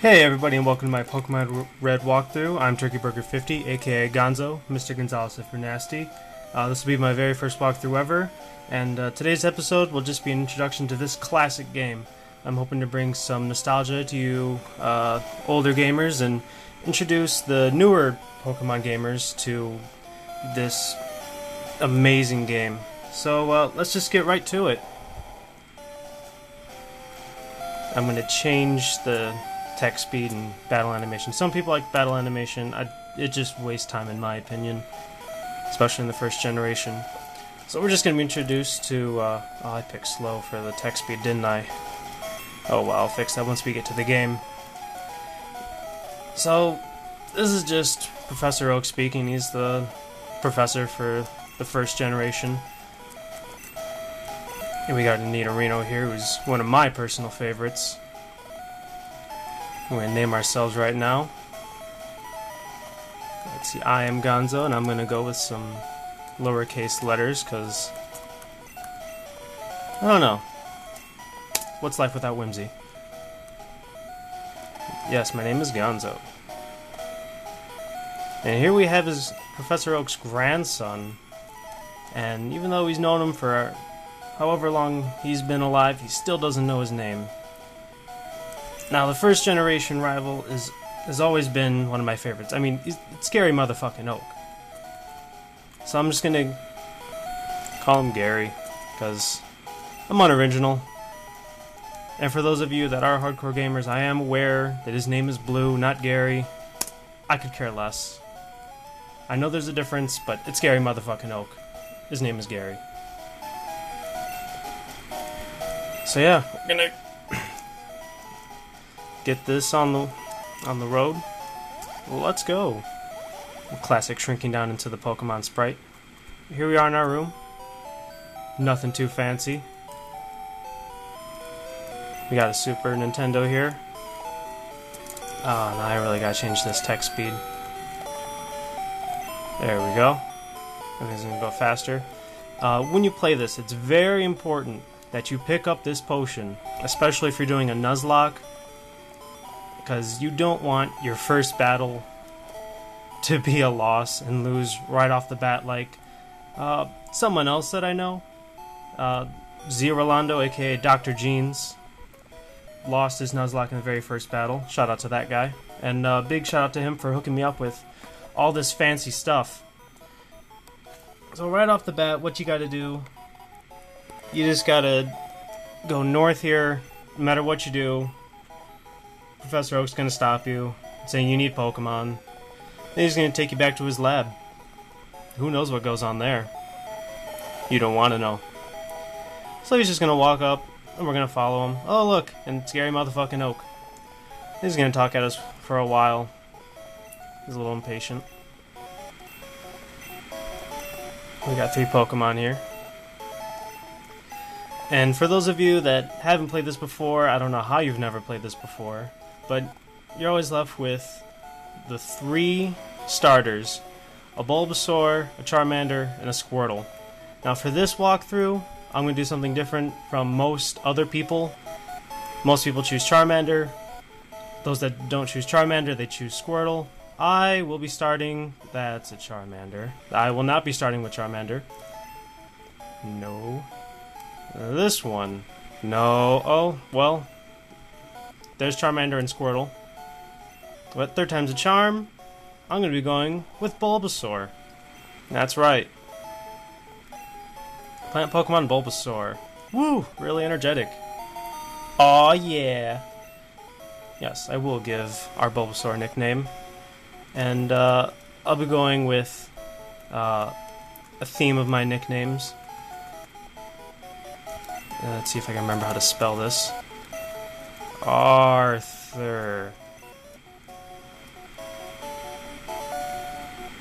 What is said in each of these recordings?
Hey everybody and welcome to my Pokemon Red walkthrough. I'm TurkeyBurger50, aka Gonzo, Mr. Gonzalez if you're nasty. This will be my very first walkthrough ever, and today's episode will just be an introduction to this classic game. I'm hoping to bring some nostalgia to you older gamers and introduce the newer Pokemon gamers to this amazing game. So let's just get right to it. I'm going to change the text speed and battle animation. Some people like battle animation. It just wastes time in my opinion, especially in the first generation. So we're just going to be introduced to oh, I picked slow for the text speed, didn't I? Oh well, I'll fix that once we get to the game. So this is just Professor Oak speaking. He's the professor for the first generation. And we got a Nidorino here, who's one of my personal favorites. We're going to name ourselves right now. Let's see, I am Gonzo, and I'm going to go with some lowercase letters, because I don't know. What's life without whimsy? Yes, my name is Gonzo. And here we have his Professor Oak's grandson. And even though he's known him for however long he's been alive, he still doesn't know his name. Now, the first generation rival has always been one of my favorites. I mean, it's scary motherfucking Oak. So I'm just gonna call him Gary, because I'm unoriginal. And for those of you that are hardcore gamers, I am aware that his name is Blue, not Gary. I could care less. I know there's a difference, but it's Gary motherfucking Oak. His name is Gary. So yeah, we're gonna get this on the road. Let's go. Classic shrinking down into the Pokemon sprite. Here we are in our room. Nothing too fancy. We got a Super Nintendo here. Oh, now I really gotta change this text speed. There we go. Everything's gonna go faster. When you play this, it's very important that you pick up this potion, especially if you're doing a Nuzlocke, because you don't want your first battle to be a loss and lose right off the bat like someone else that I know. Rolando, aka Dr. Jeans, lost his Nuzlocke in the very first battle. Shout out to that guy. And big shout out to him for hooking me up with all this fancy stuff. So right off the bat, what you gotta do, you just gotta go north here. No matter what you do, Professor Oak's gonna stop you, saying you need Pokemon. Then he's gonna take you back to his lab. Who knows what goes on there? You don't want to know. So he's just gonna walk up, and we're gonna follow him. Oh look, and scary motherfucking Oak. He's gonna talk at us for a while. He's a little impatient. We got 3 Pokemon here. And for those of you that haven't played this before, I don't know how you've never played this before, but you're always left with the 3 starters: a Bulbasaur, a Charmander, and a Squirtle. Now for this walkthrough, I'm going to do something different from most other people. Most people choose Charmander. Those that don't choose Charmander, they choose Squirtle. I will be starting... That's a Charmander. I will not be starting with Charmander. No. This one. No. Oh, well. There's Charmander and Squirtle. But 3rd time's a charm. I'm going to be going with Bulbasaur. That's right. Plant Pokemon Bulbasaur. Woo! Really energetic. Aw, yeah. Yes, I will give our Bulbasaur a nickname. And I'll be going with a theme of my nicknames. Let's see if I can remember how to spell this. Arthur.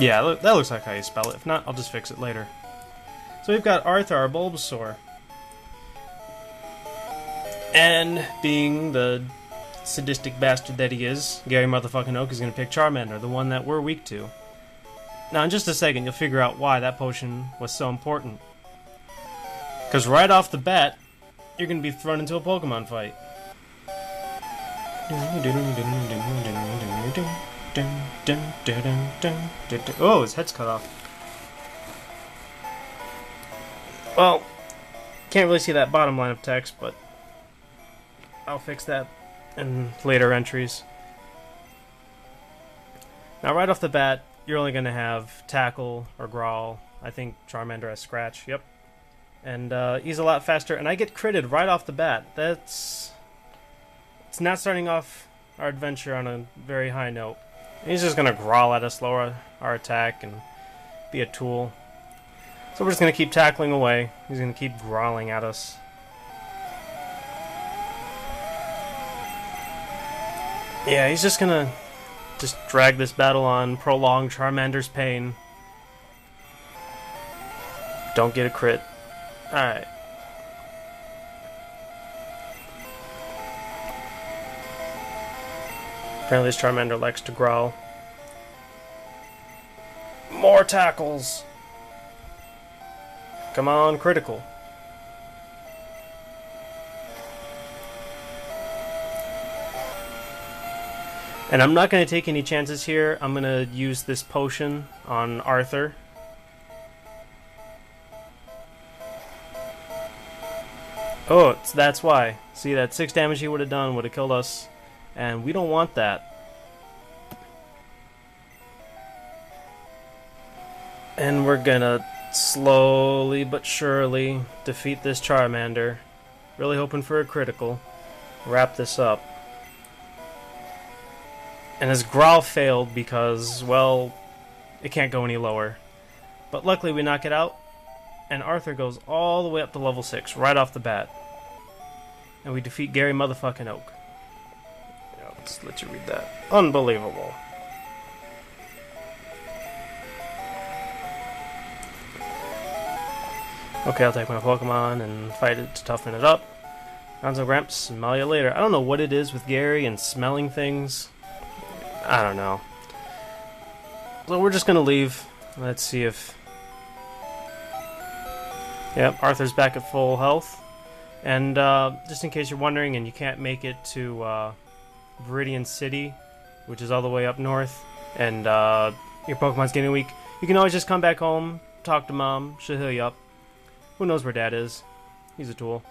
Yeah, that looks like how you spell it. If not, I'll just fix it later. So we've got Arthur, our Bulbasaur. And being the sadistic bastard that he is, Gary motherfucking Oak is going to pick Charmander, the one that we're weak to. Now in just a second, you'll figure out why that potion was so important. Because right off the bat, you're going to be thrown into a Pokemon fight. Oh, his head's cut off. Well, can't really see that bottom line of text, but I'll fix that in later entries. Now, right off the bat, you're only going to have Tackle or Growl. I think Charmander has Scratch, yep. And he's a lot faster, and I get critted right off the bat. It's not starting off our adventure on a very high note. He's just going to growl at us, lower our attack, and be a tool. So we're just going to keep tackling away. He's going to keep growling at us. Yeah, he's just going to drag this battle on, prolong Charmander's pain. Don't get a crit. Alright. Apparently this Charmander likes to growl. More tackles! Come on, critical. And I'm not going to take any chances here. I'm going to use this potion on Arthur. Oh, that's why. See, that 6 damage he would have done would have killed us. And we don't want that. And we're gonna slowly but surely defeat this Charmander. Really hoping for a critical. Wrap this up. And his growl failed because, well, it can't go any lower. But luckily we knock it out. And Arthur goes all the way up to level 6, right off the bat. And we defeat Gary motherfucking Oak. Yeah, let's let you read that. Unbelievable. Okay, I'll take my Pokemon and fight it to toughen it up. Gonzo Gramps, smell you later. I don't know what it is with Gary and smelling things. I don't know. So we're just gonna leave. Let's see if... Yep, Arthur's back at full health. And just in case you're wondering and you can't make it to Viridian City, which is all the way up north, and your Pokemon's getting weak, you can always just come back home, talk to Mom, she'll heal you up. Who knows where Dad is? He's a tool.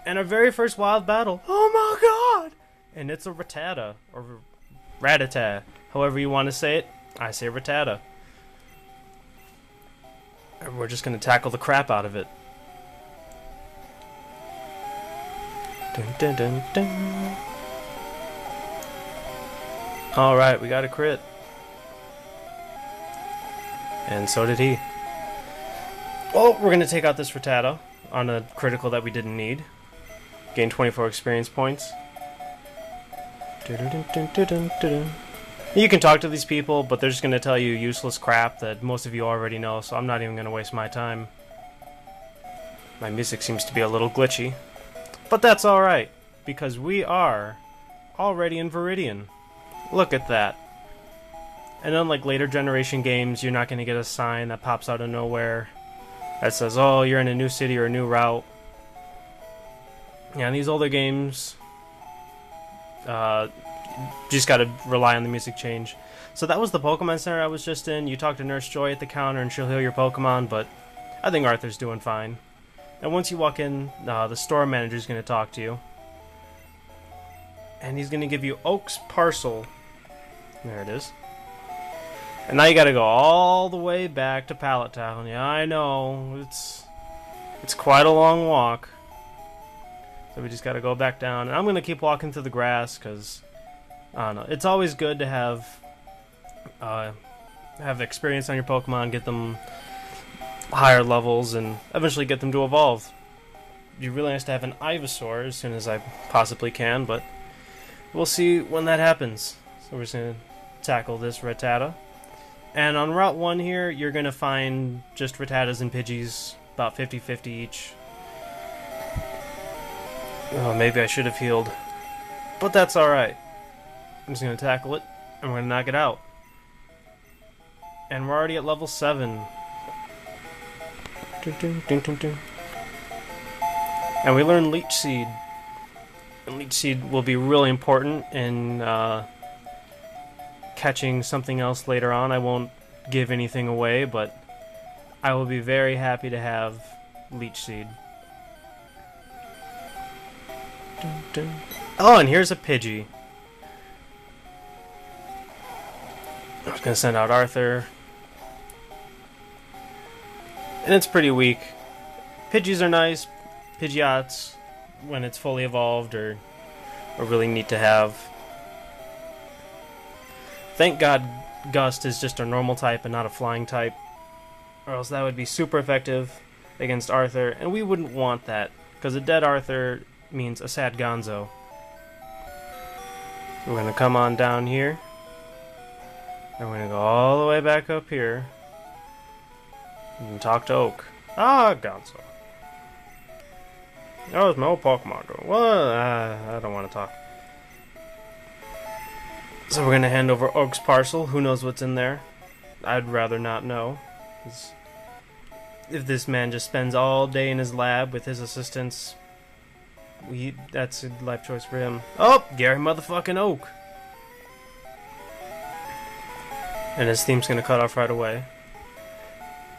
And our very first wild battle. Oh my god! And it's a Rattata, or Rattata, however you want to say it. I say Rattata. And we're just going to tackle the crap out of it. Dun, dun, dun, dun. Alright, we got a crit. And so did he. Well, we're going to take out this Rattata on a critical that we didn't need. Gain 24 experience points. You can talk to these people, but they're just going to tell you useless crap that most of you already know, so I'm not even going to waste my time. My music seems to be a little glitchy. But that's alright, because we are already in Viridian. Look at that. And unlike later generation games, you're not going to get a sign that pops out of nowhere that says, oh, you're in a new city or a new route. Yeah, in these older games, you just gotta rely on the music change. So that was the Pokemon Center I was just in. You talk to Nurse Joy at the counter and she'll heal your Pokemon, but I think Arthur's doing fine. And once you walk in, the store manager's gonna talk to you. And he's gonna give you Oak's Parcel. There it is. And now you gotta go all the way back to Pallet Town. Yeah, I know. It's quite a long walk. So we just gotta go back down. And I'm gonna keep walking through the grass, because, I don't know. It's always good to have experience on your Pokemon, get them higher levels, and eventually get them to evolve. It'd be really nice to have an Ivysaur as soon as I possibly can, but we'll see when that happens. So we're just gonna tackle this Rattata. And on Route 1 here, you're going to find just Rattatas and Pidgeys, about 50-50 each. Oh, maybe I should have healed. But that's alright. I'm just going to tackle it, and we're going to knock it out. And we're already at level 7. Dun, dun, dun, dun, dun. And we learn Leech Seed. And Leech Seed will be really important in catching something else later on. I won't give anything away, but I will be very happy to have Leech Seed. Dun, dun. Oh, and here's a Pidgey. I was going to send out Arthur. And it's pretty weak. Pidgeys are nice. Pidgeots, when it's fully evolved, are really neat to have. Thank God Gust is just a normal type and not a flying type, or else that would be super effective against Arthur, and we wouldn't want that, because a dead Arthur means a sad Gonzo. We're going to come on down here, and we're going to go all the way back up here, and talk to Oak. Ah, Gonzo. That was my old Pokemon doing. Well, I don't want to talk. So we're going to hand over Oak's parcel. Who knows what's in there? I'd rather not know. If this man just spends all day in his lab with his assistants, that's a life choice for him. Oh, Gary motherfucking Oak. And his theme's going to cut off right away.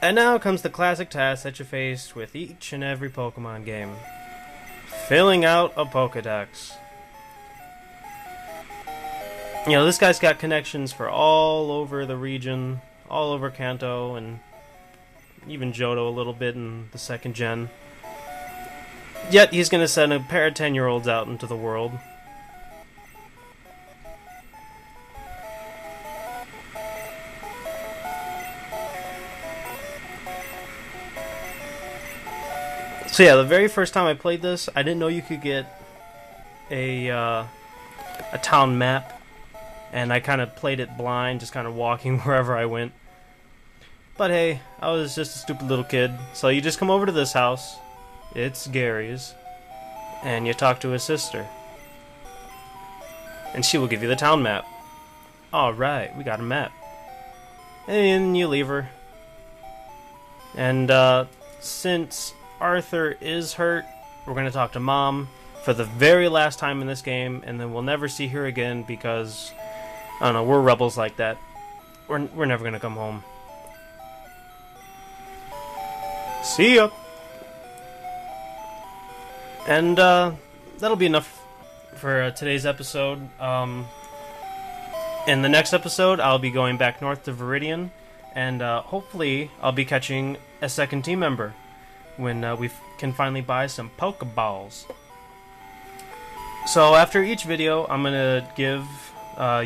And now comes the classic task that you face with each and every Pokemon game. Filling out a Pokedex. You know, this guy's got connections for all over the region, all over Kanto, and even Johto a little bit in the second gen. Yet he's going to send a pair of 10-year-olds out into the world. So yeah, the very first time I played this, I didn't know you could get a town map. And I kind of played it blind, just kind of walking wherever I went. But hey, I was just a stupid little kid. So you just come over to this house. It's Gary's. And you talk to his sister. And she will give you the town map. Alright, we got a map. And you leave her. And since Arthur is hurt, we're going to talk to Mom for the very last time in this game. And then we'll never see her again because... I don't know, we're rebels like that. We're never gonna come home. See ya! And, that'll be enough for today's episode. In the next episode, I'll be going back north to Viridian, and, hopefully, I'll be catching a second team member when, we can finally buy some Pokeballs. So, after each video, I'm gonna give...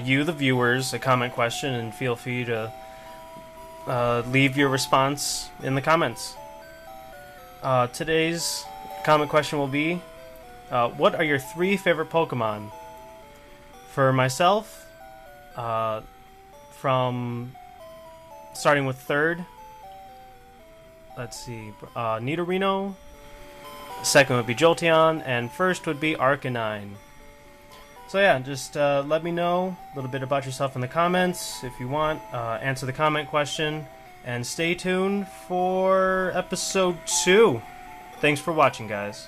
you, the viewers, a comment question, and feel free to leave your response in the comments. Today's comment question will be, what are your 3 favorite Pokemon? For myself, from starting with 3rd, let's see, Nidorino, second would be Jolteon, and first would be Arcanine. So yeah, just let me know a little bit about yourself in the comments if you want. Answer the comment question, and stay tuned for episode 2. Thanks for watching, guys.